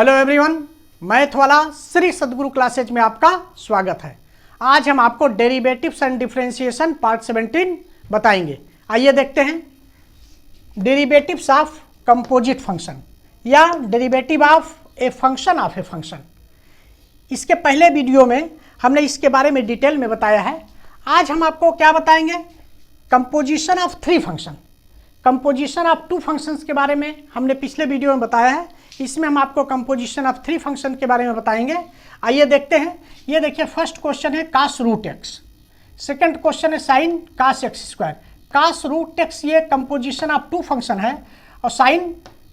Hello everyone, math वाला श्री सद्गुरु classes में आपका स्वागत है। आज हम आपको डेरिवेटिव्स एंड डिफरेंशिएशन पार्ट 17 बताएंगे। आइए देखते हैं। डेरिवेटिव्स ऑफ कंपोजिट फंक्शन या डेरिवेटिव ऑफ ए फंक्शन। इसके पहले वीडियो में हमने इसके बारे में डिटेल में बताया है। आज हम आपको क्या बताएंगे? Composition of three function, composition of two functions के बारे में हमने पिछले वीडियो में बताया है। इसमें हम आपको कंपोजिशन ऑफ थ्री फंक्शन के बारे में बताएंगे। आइए देखते हैं। ये देखिए, फर्स्ट क्वेश्चन है cos root x, second question है sine cos x square. Cos root x ये कंपोजिशन ऑफ टू फंक्शन है और sine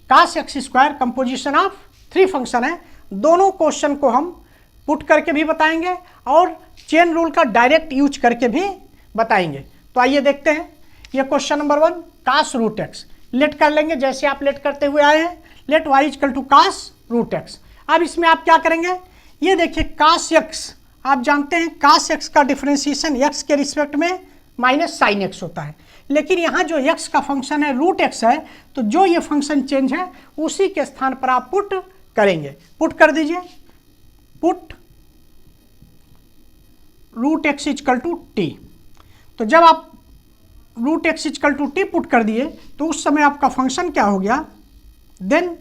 cos x square composition of three function है। दोनों क्वेश्चन को हम पुट करके भी बताएंगे और चेन रूल का डायरेक्ट यूज करके भी बताएंगे। तो आइए देखते हैं। ये question number 1, cos root x let कर लेंगे जैसे आप लेट करते हुए आए हैं। Let y equal to cos root x. अब इसमें आप क्या करेंगे? ये देखिए, कास एक्स आप जानते हैं, कास एक्स का डिफरेंशिएशन x के रिस्पेक्ट में माइनस साइन एक्स होता है। लेकिन यहाँ जो x का फंक्शन है रूट एक्स है, तो जो ये फंक्शन चेंज है उसी के स्थान पर आप पुट करेंगे। पुट कर दीजिए, put root x equal to t. तो जब आप root x equal to t put कर दिए तो उस समय आपका फंक्शन क्या हो गया? Then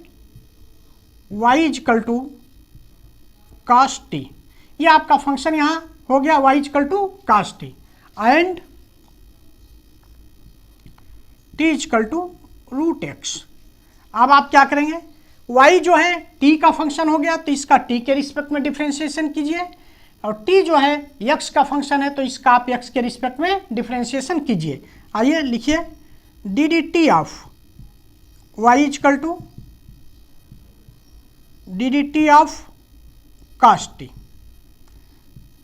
y equal to cos t. ये आपका फंक्शन यहाँ हो गया y equal to cos t and t equal to root x. अब आप क्या करेंगे? y जो है t का फंक्शन हो गया तो इसका t के रिस्पेक्ट में डिफरेंशिएशन कीजिए, और t जो है x का फंक्शन है तो इसका आप x के रिस्पेक्ट में डिफरेंशिएशन कीजिए। आइए लिखिए, d d T of y equal to D d T of cos t.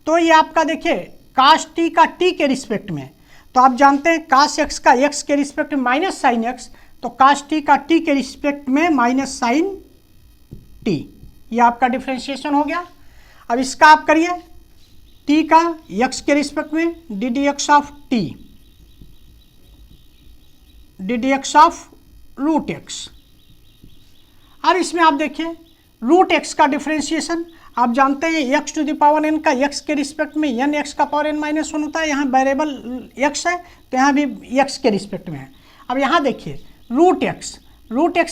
तो ये आपका देखिए कास टी का t के रिस्पेक्ट में, तो आप जानते हैं कास x का x के रिस्पेक्ट में माइनस साइन x, तो कास टी का t के रिस्पेक्ट में माइनस साइन t। ये आपका डिफरेंशिएशन हो गया। अब इसका आप करिए, t का x के रिस्पेक्ट में d D x of t, d D x of root x. अब इसमें आप देखिए रूट एक्स का डिफरेंशिएशन आप जानते हैं x to the power n का x के रिस्पेक्ट में n x का पावर n माइनस 1 होता है। यहाँ वेरिएबल x है तो यहाँ भी x के रिस्पेक्ट में है। अब यहाँ देखिए रूट एक्स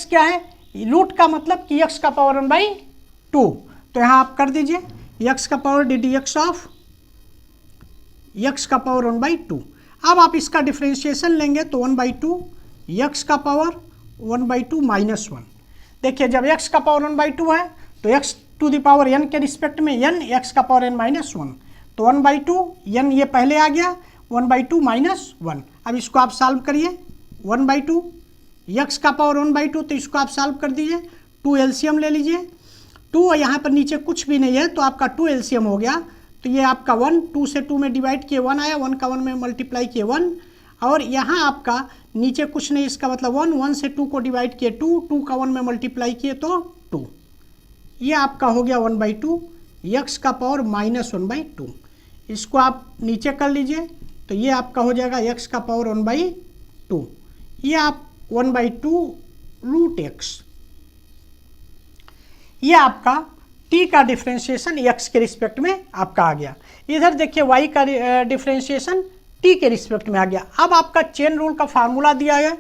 क्या है? रूट का मतलब कि x का पावर 1/2, तो यहाँ आप कर दीजिए x का power D D x of x का पावर 1/2। अब आप इसका डिफरेंशिएशन लेंगे तो 1/2 x का पावर 1/2 माइनस 1। देखिए जब x का पावर 1/2 है तो x to the power n के रिस्पेक्ट में n x का पावर n माइनस 1, तो 1/2 n ये पहले आ गया 1/2 माइनस 1। अब इसको आप सॉल्व करिए, 1/2 x का पावर 1/2, तो इसको आप सॉल्व कर दीजिए। 2 एलसीएम ले लीजिए। 2 यहाँ पर नीचे कुछ भी नहीं है तो आपका 2 एलसीएम हो गया। तो ये आपका 1, 2 से 2 में डिवाइड किए 1 आया, 1 का 1 में मल्टीप्लाई किए 1, और यहाँ आपका नीचे कुछ नहीं, इसका मतलब 1, 1 से 2 को डिवाइड किए 2, 2 का 1 में मल्टीप्लाई किए तो 2। ये आपका हो गया 1/2 x का पावर माइनस 1/2। इसको आप नीचे कर लीजिए तो ये आपका हो जाएगा x का पावर 1/2। ये आप 1/2 रूट एक्स। ये आपका t का डिफरेंशिएशन x के रिस्पेक्ट में आपका आ गया। इधर देखिए y का डिफरेंशिएशन t के रिस्पेक्ट में आ गया। अब आपका चेन रूल का फार्मूला दिया है,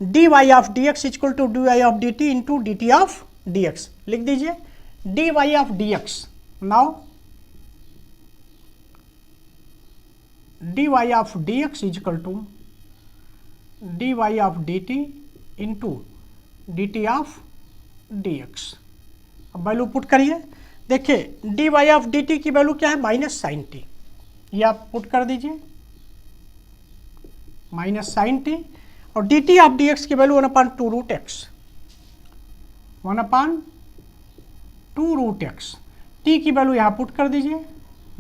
d Y of D x equal to d Y of d t into d T of D x. लिख दीजिए d Y of D x. Now d Y of D x equal to d Y of d t into d T of D x. अब value put करिए। देखिए d Y of d t की value क्या है? Minus sine t. ये आप put कर दीजिए, माइनस साइन टी, और D T of D X की value 1/2 root X, 1/2 root X. T की वैल्यू यहाँ पुट कर दीजिए,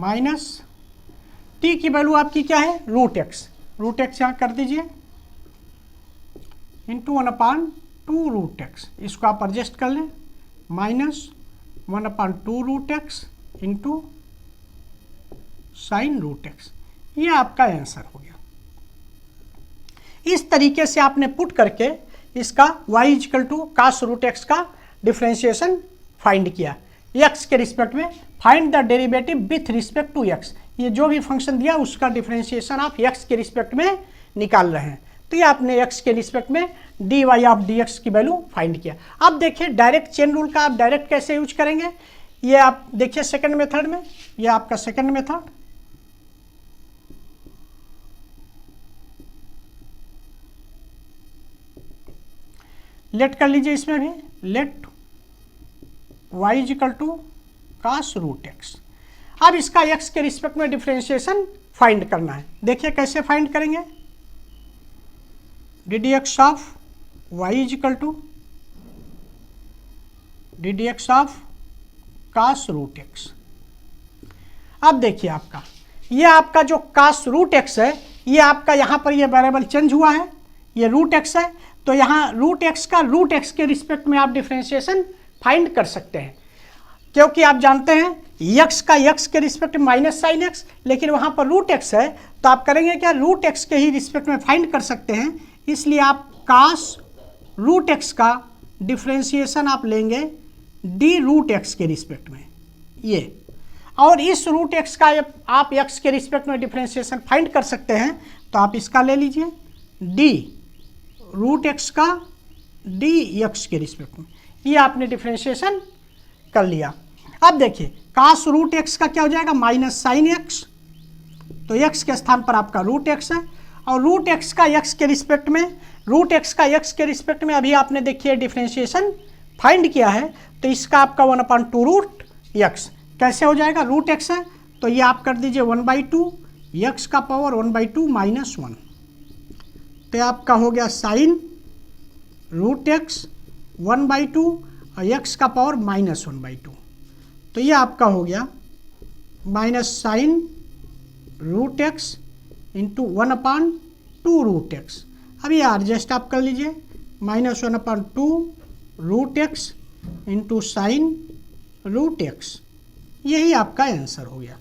माइनस टी की वैल्यू आपकी क्या है? Root x. रूट एक्स यहाँ कर दीजिए इंटू 1/2 रूट एक्स। इसको आप एडजस्ट कर लें, minus 1/2 root x into sine root x. ये आपका आंसर हो गया। इस तरीके से आपने पुट करके इसका y equal to cos root x का डिफरेंशिएशन फाइंड किया, x के रिस्पेक्ट में find the derivative with respect to x। ये जो भी फंक्शन दिया उसका डिफरेंशिएशन आप x के रिस्पेक्ट में निकाल रहे हैं। तो ये आपने x के रिस्पेक्ट में dy ऑफ dx की वैल्यू फाइंड किया। अब देखिए डायरेक्ट चेन रूल का आप डायरेक्ट कैसे यूज करेंगे, ये आप देखिए सेकंड मेथड में, ये आपका सेकंड मेथड। लेट कर लीजिए इसमें भी, let y equal to cos root x. अब इसका x के रिस्पेक्ट में डिफरेंशिएशन फाइंड करना है। देखिए कैसे फाइंड करेंगे, ddx of y equal to ddx of cos root x. अब देखिए आपका ये आपका जो cos रूट एक्स है, ये आपका यहाँ पर ये वेरिएबल चेंज हुआ है, ये रूट एक्स है, तो यहाँ रूट एक्स का रूट एक्स के रिस्पेक्ट में आप डिफरेंशिएशन फाइंड कर सकते हैं, क्योंकि आप जानते हैं x का x के रिस्पेक्ट में माइनस साइन एक्स, लेकिन वहाँ पर रूट एक्स है, तो आप करेंगे क्या, रूट एक्स के ही रिस्पेक्ट में फाइंड कर सकते हैं। इसलिए आप cos रूट एक्स का डिफरेंशिएशन आप लेंगे डी रूट एक्स के रिस्पेक्ट में ये, और इस रूट एक्स का आप x के रिस्पेक्ट में डिफरेंशिएशन फाइंड कर सकते हैं, तो आप इसका ले लीजिए डी रूट एक्स का डी एक्स के रिस्पेक्ट में, ये आपने डिफरेंशिएशन कर लिया। अब देखिए cos रूट एक्स का क्या हो जाएगा, माइनस साइन एक्स, तो x के स्थान पर आपका रूट एक्स है, और रूट एक्स का x के रिस्पेक्ट में, रूट एक्स का x के रिस्पेक्ट में अभी आपने देखिए डिफरेंशिएशन फाइंड किया है, तो इसका आपका 1/2 रूट एक्स कैसे हो जाएगा, रूट एक्स है तो ये आप कर दीजिए 1/2 x का पावर 1/2 माइनस 1, तो आपका हो गया साइन रूट एक्स 1/2 और x का पावर माइनस 1/2, तो ये आपका हो गया minus sine root x into 1/2 root x. अब ये एडजस्ट आप कर लीजिए, minus 1/2 root x into sine root x, यही आपका आंसर हो गया।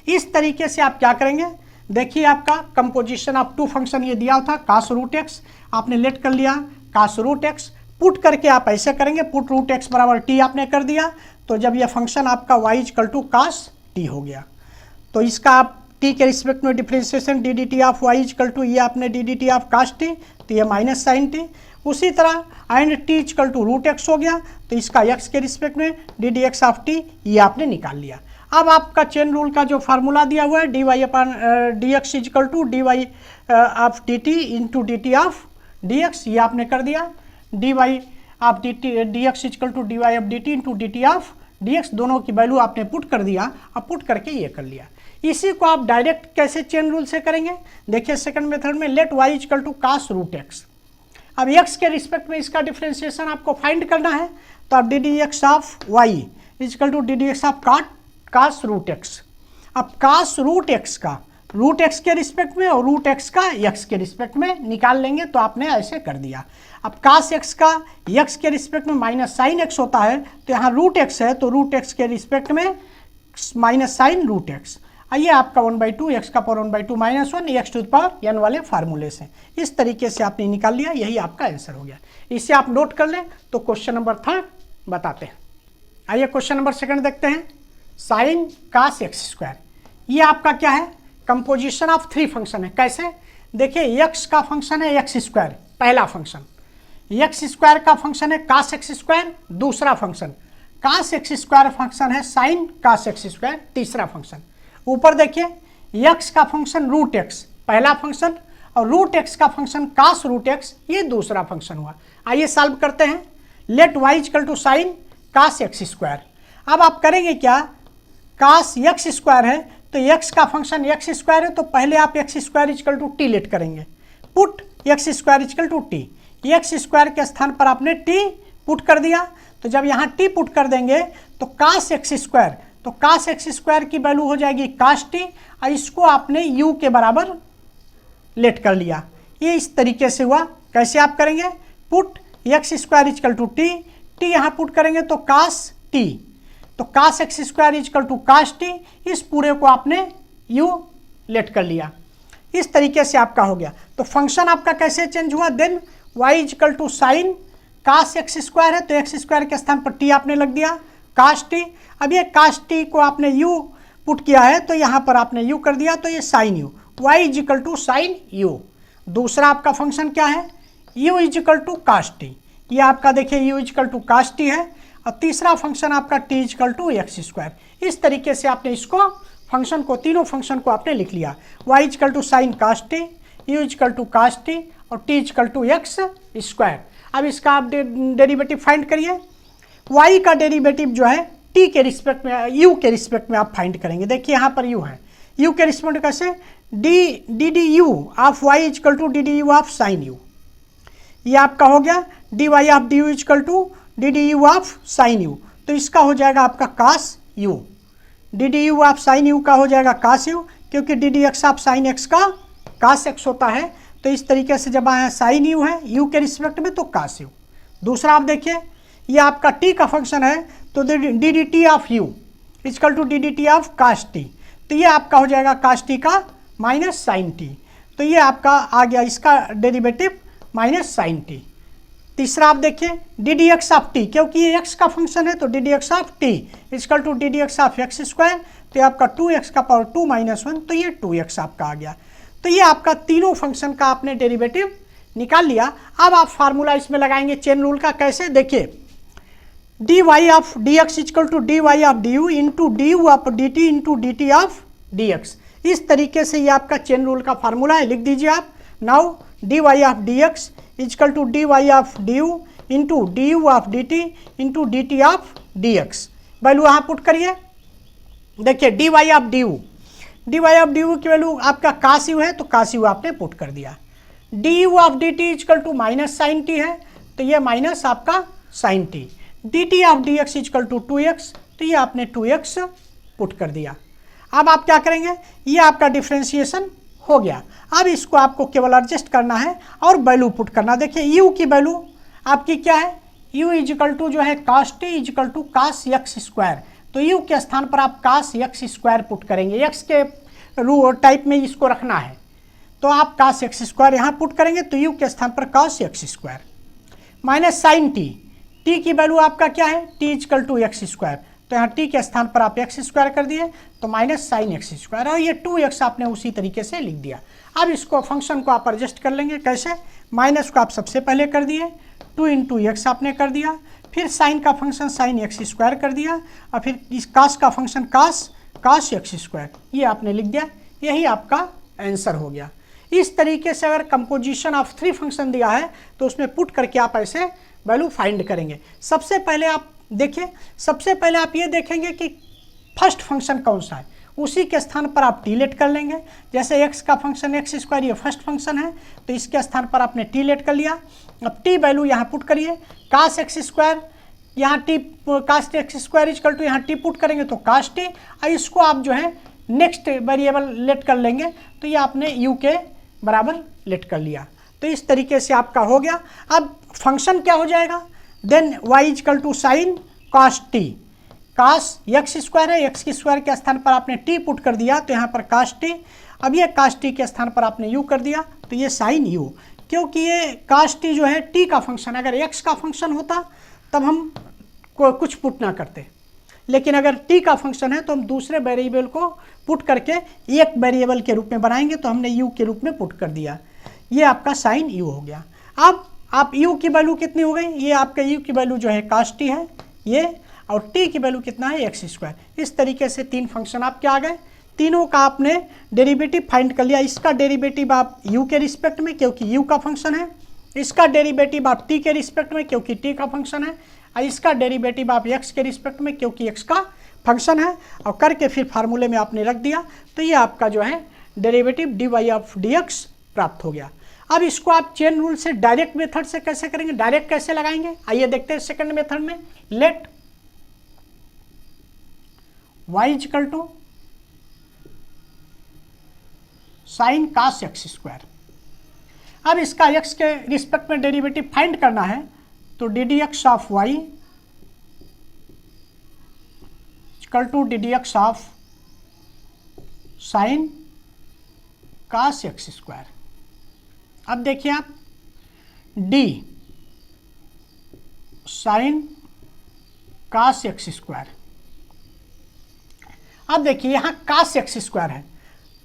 इस तरीके से आप क्या करेंगे, देखिए आपका कंपोजिशन ऑफ टू फंक्शन ये दिया था, cos रूट एक्स आपने लेट कर लिया, cos रूट एक्स पुट करके आप ऐसे करेंगे, पुट रूट एक्स बराबर टी आपने कर दिया, तो जब यह फंक्शन आपका y equal to cos t हो गया, तो इसका आप t के रिस्पेक्ट में differentiation d d T of y equal to ये आपने d d T of cos t, तो ये माइनस साइन टी, उसी तरह and t equal to root x हो गया, तो इसका x के रिस्पेक्ट में d D x of T ये आपने निकाल लिया। अब आपका चेन रूल का जो फार्मूला दिया हुआ है d y upon d x equal to d Y of d t into d T of D x, ये आपने कर दिया, d Y of d t d x equal to d Y of d t into d T of D x, दोनों की value आपने put कर दिया, अब पुट करके ये कर लिया। इसी को आप डायरेक्ट कैसे चेन रूल से करेंगे, देखिए सेकंड मेथड में let y equal to cos root x. अब x के रिस्पेक्ट में इसका डिफरेंशिएशन आपको फाइंड करना है, तो आप d D x of y equal to D D x of cos root x. अब cos रूट एक्स का रूट एक्स के रिस्पेक्ट में और रूट एक्स का x के रिस्पेक्ट में निकाल लेंगे, तो आपने ऐसे कर दिया। अब cos x का x के रिस्पेक्ट में माइनस साइन x होता है, तो यहाँ रूट एक्स है तो रूट एक्स के रिस्पेक्ट में माइनस साइन रूट एक्स, आइए आपका 1/2 x का power 1/2 minus 1 x to the power n वाले फार्मूले से इस तरीके से आपने निकाल लिया, यही आपका आंसर हो गया। इसे आप नोट कर लें, तो क्वेश्चन नंबर 3 बताते हैं। आइए क्वेश्चन नंबर 2 देखते हैं, साइन cos एक्स स्क्वायर, ये आपका क्या है, कंपोजिशन ऑफ 3 फंक्शन है। कैसे, देखिए x का फंक्शन है एक्स स्क्वायर, पहला फंक्शन, एक्स स्क्वायर का फंक्शन है cos एक्स स्क्वायर, दूसरा function cos x square function है साइन cos एक्स स्क्वायर, तीसरा फंक्शन। ऊपर देखिए x का फंक्शन रूट एक्स पहला फंक्शन और रूट एक्स का फंक्शन cos रूट एक्स ये दूसरा फंक्शन हुआ। आइए सॉल्व करते हैं, let y equal to sine cos x square. अब आप करेंगे क्या, cos एक्स स्क्वायर है तो x का फंक्शन एक्स स्क्वायर है, तो पहले आप X square equal to T let करेंगे, put x square equal to T, X square के स्थान पर आपने t पुट कर दिया, तो जब यहाँ t पुट कर देंगे तो cos एक्स स्क्वायर, तो cos एक्स स्क्वायर की वैल्यू हो जाएगी cos t, और इसको आपने u के बराबर लेट कर लिया। ये इस तरीके से हुआ। कैसे आप करेंगे, put x square equal to t, t यहाँ पुट करेंगे तो cos t, तो cos x square equal to cos t, इस पूरे को आपने u लेट कर लिया। इस तरीके से आपका हो गया। तो फंक्शन आपका कैसे चेंज हुआ, then y equal to sine cos x square है, तो एक्स स्क्वायर के स्थान पर टी आपने लग दिया, कास टी। अब ये कास टी को आपने यू पुट किया है, तो यहाँ पर आपने यू कर दिया, तो ये sine u, y is equal to sine u. दूसरा आपका फंक्शन क्या है, u is equal to cos t, ये आपका देखिए u is equal to cos t है। और तीसरा फंक्शन आपका t is equal to x square. इस तरीके से आपने इसको फंक्शन को, तीनों फंक्शन को आपने लिख लिया, Y is equal to sine cos T, U is equal to cos T और T is equal to x square. अब इसका आप डेरिवेटिव फाइंड करिए। y का डेरिवेटिव जो है t के रिस्पेक्ट में, u के रिस्पेक्ट में आप फाइंड करेंगे। देखिए यहाँ पर u है, u के रिस्पेक्ट में कैसे, D D you of y is equal to D D you of sine U, ये आपका हो गया D Y of D U is equal to D D you of sine U, तो इसका हो जाएगा आपका cos U. D D you of sine U का हो जाएगा कास यू, क्योंकि D D x of sine x का कास एक्स होता है। तो इस तरीके से जब आया साइन यू है यू के रिस्पेक्ट में, तो कास यू। दूसरा आप देखिए, ये आपका टी का फंक्शन है, तो d d T of u is equal to D d T of cos t, तो ये आपका हो जाएगा कास टी का माइनस साइन टी, तो ये आपका आ गया इसका डेरिवेटिव माइनस साइन टी। तीसरा आप देखिए d D x of t, क्योंकि ये एक्स का फंक्शन है, तो d D x of t is equal to D D x of x square, तो ये आपका 2x का पावर 2 माइनस 1, तो ये 2x आपका आ गया। तो ये आपका तीनों फंक्शन का आपने डेरिवेटिव निकाल लिया। अब आप फार्मूला इसमें लगाएंगे चेन रूल का, कैसे देखिए, d Y of D x is equal to d Y of D u into d you of d t into d T of D x. इस तरीके से ये आपका चेन रूल का फार्मूला है, लिख दीजिए आप। Now d Y of D x is equal to d Y of D u into d you of d t into d T of D x. Value यहाँ पुट करिए, देखिए d Y of D u, d Y of D u की value आपका cos you है, तो कास you आपने put कर दिया। D you of d t is equal to minus sine t है, तो ये माइनस आपका sine t. D T of D x is equal to 2x, तो ये आपने 2x पुट कर दिया। अब आप क्या करेंगे, ये आपका डिफ्रेंशिएशन हो गया। अब इसको आपको केवल एडजस्ट करना है और वैल्यू पुट करना। देखिए u की वैल्यू आपकी क्या है, u इजकल टू जो है cos T is equal to cos x square, तो u के स्थान पर आप कास एक्स स्क्वायर पुट करेंगे, x के रू टाइप में इसको रखना है, तो आप कास एक्स स्क्वायर यहाँ पुट करेंगे, तो u के स्थान पर cos x square minus sine T, t की वैल्यू आपका क्या है, t is equal to x square, तो यहाँ t के स्थान पर आप एक्स स्क्वायर कर दिए, तो माइनस साइन एक्स स्क्वायर, और ये 2x आपने उसी तरीके से लिख दिया। अब इसको फंक्शन को आप एडजस्ट कर लेंगे, कैसे, माइनस को आप सबसे पहले कर दिए, 2 इंटू एक्स आपने कर दिया, फिर साइन का फंक्शन साइन एक्स स्क्वायर कर दिया, और फिर इस कास का फंक्शन कास एक्स स्क्वायर, ये आपने लिख दिया। यही आपका आंसर हो गया। इस तरीके से अगर कंपोजिशन ऑफ 3 फंक्शन दिया है, तो उसमें पुट करके आप ऐसे वैल्यू फाइंड करेंगे। सबसे पहले आप देखिए, सबसे पहले आप ये देखेंगे कि फर्स्ट फंक्शन कौन सा है, उसी के स्थान पर आप टी लेट कर लेंगे। जैसे एक्स का फंक्शन एक्स स्क्वायर ये फर्स्ट फंक्शन है, तो इसके स्थान पर आपने टी लेट कर लिया। अब टी वैल्यू यहाँ पुट करिए, कास एक्स स्क्वायर, यहाँ t cos x square is equal to यहाँ टी पुट करेंगे, तो कास टी, और इसको आप जो है नेक्स्ट वेरिएबल लेट कर लेंगे, तो ये आपने यू के बराबर लेट कर लिया। तो इस तरीके से आपका हो गया। अब फंक्शन क्या हो जाएगा, then y is equal to sine cos t, cos x square है, एक्स की स्क्वायर के स्थान पर आपने टी पुट कर दिया, तो यहाँ पर कास टी। अब ये कास टी के स्थान पर आपने यू कर दिया, तो ये साइन यू, क्योंकि ये कास टी जो है टी का फंक्शन, अगर एक्स का फंक्शन होता तब हम कुछ पुट ना करते, लेकिन अगर टी का फंक्शन है तो हम दूसरे वेरिएबल को पुट करके एक वेरिएबल के रूप में बनाएंगे, तो हमने यू के रूप में पुट कर दिया। ये आपका साइन यू हो गया। अब आप u की वैल्यू कितनी हो गई, ये आपका u की वैल्यू जो है कास टी है ये, और t की वैल्यू कितना है एक्स स्क्वायर। इस तरीके से 3 फंक्शन आपके आ गए, तीनों का आपने डेरिवेटिव फाइंड कर लिया। इसका डेरिवेटिव आप u के रिस्पेक्ट में, क्योंकि u का फंक्शन है, इसका डेरिवेटिव आप t के रिस्पेक्ट में, क्योंकि t का फंक्शन है, और इसका डेरिवेटिव आप x के रिस्पेक्ट में, क्योंकि x का फंक्शन है, और करके फिर फार्मूले में आपने रख दिया, तो ये आपका जो है derivative d Y of D x प्राप्त हो गया। अब इसको आप चेन रूल से डायरेक्ट मेथड से कैसे करेंगे, डायरेक्ट कैसे लगाएंगे, आइए देखते हैं। सेकंड मेथड में let y is equal to sine cos x square. अब इसका x के रिस्पेक्ट में डेरिवेटिव फाइंड करना है, तो d D x of y is equal to D D x of sine cos x square. अब देखिए आप, d sine cos x square. अब देखिए यहाँ कास एक्स स्क्वायर है,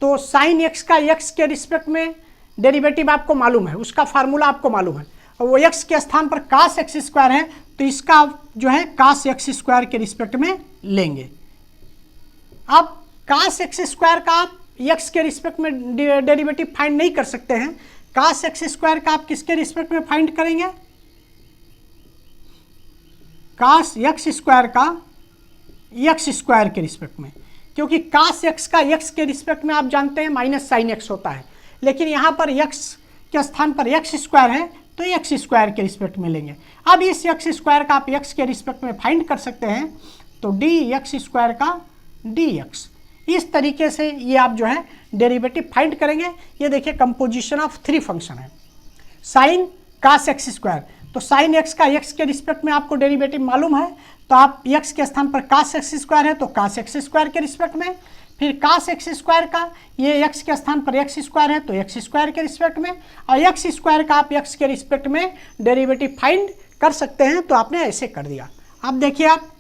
तो साइन एक्स का एक्स के रिस्पेक्ट में डेरिवेटिव आपको मालूम है, उसका फार्मूला आपको मालूम है, और वो एक्स के स्थान पर कास एक्स स्क्वायर है, तो इसका जो है कास एक्स स्क्वायर के रिस्पेक्ट में लेंगे। अब कास एक्स स्क्वायर का आप एक्स के रिस्पेक्ट में डेरिवेटिव फाइंड नहीं कर सकते हैं, कास एक्स स्क्वायर का आप किसके रिस्पेक्ट में फाइंड करेंगे? कास एक्स स्क्वायर का एक्स स्क्वायर के रिस्पेक्ट में, क्योंकि कास एक्स का एक्स के रिस्पेक्ट में आप जानते हैं माइनस साइन एक्स होता है, लेकिन यहाँ पर एक्स के स्थान पर एक्स स्क्वायर है तो एक्स स्क्वायर के रिस्पेक्ट में लेंगे। अब इस एक्स स्क्वायर का आप एक्स के रिस्पेक्ट में फाइंड कर सकते हैं, तो डी एक्स स्क्वायर का डी एक्स, इस तरीके से ये आप जो है डेरिवेटिव फाइंड करेंगे। ये देखिए कंपोजिशन ऑफ थ्री फंक्शन है, साइन कास एक्स स्क्वायर, तो साइन एक्स का एक्स के रिस्पेक्ट में आपको डेरिवेटिव मालूम है, तो आप एक्स के स्थान पर कास एक्स स्क्वायर है तो कास एक्स स्क्वायर के रिस्पेक्ट में, फिर कास एक्स स्क्वायर का ये एक्स के स्थान पर एक्स स्क्वायर है तो एक्स स्क्वायर के रिस्पेक्ट में, और एक्स स्क्वायर का आप एक्स के रिस्पेक्ट में डेरिवेटिव फाइंड कर सकते हैं, तो आपने ऐसे कर दिया। अब देखिए आप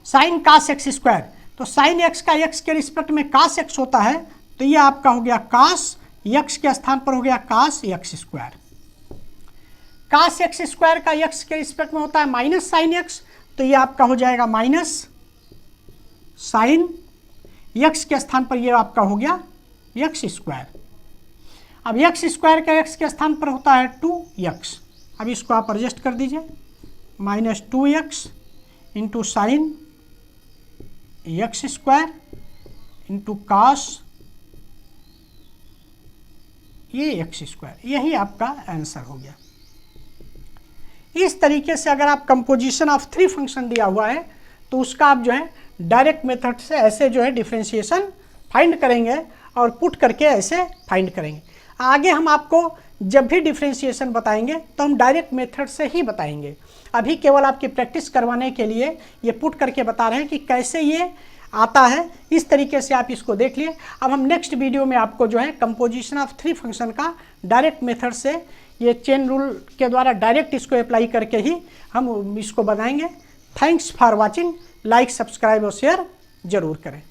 साइन कास एक्स स्क्वायर, तो साइन एक्स का एक्स के रिस्पेक्ट में कास एक्स होता है, तो ये आपका हो गया कास, एक्स के स्थान पर हो गया कास एक्स स्क्वायर। कास एक्स स्क्वायर का एक्स के रिस्पेक्ट में होता है माइनस साइन एक्स, तो ये आपका हो जाएगा माइनस साइन एक्स के स्थान पर ये आपका हो गया एक्स स्क्वायर। अब एक्स स्क्वायर का एक्स के स्थान पर होता है 2x, अब इसको आप एडजस्ट कर दीजिए, minus 2x into sine x square into cos ये एक्स स्क्वायर, यही आपका आंसर हो गया। इस तरीके से अगर आप कंपोजिशन ऑफ थ्री फंक्शन दिया हुआ है तो उसका आप जो है डायरेक्ट मेथड से ऐसे जो है डिफरेंशिएशन फाइंड करेंगे और पुट करके ऐसे फाइंड करेंगे। आगे हम आपको जब भी डिफरेंशिएशन बताएंगे तो हम डायरेक्ट मेथड से ही बताएंगे, अभी केवल आपकी प्रैक्टिस करवाने के लिए ये पुट करके बता रहे हैं कि कैसे ये आता है। इस तरीके से आप इसको देख लिए। अब हम नेक्स्ट वीडियो में आपको जो है कंपोजिशन ऑफ थ्री फंक्शन का डायरेक्ट मेथड से ये चेन रूल के द्वारा डायरेक्ट इसको अप्लाई करके ही हम इसको बनाएंगे। Thanks for watching, like subscribe और शेयर जरूर करें।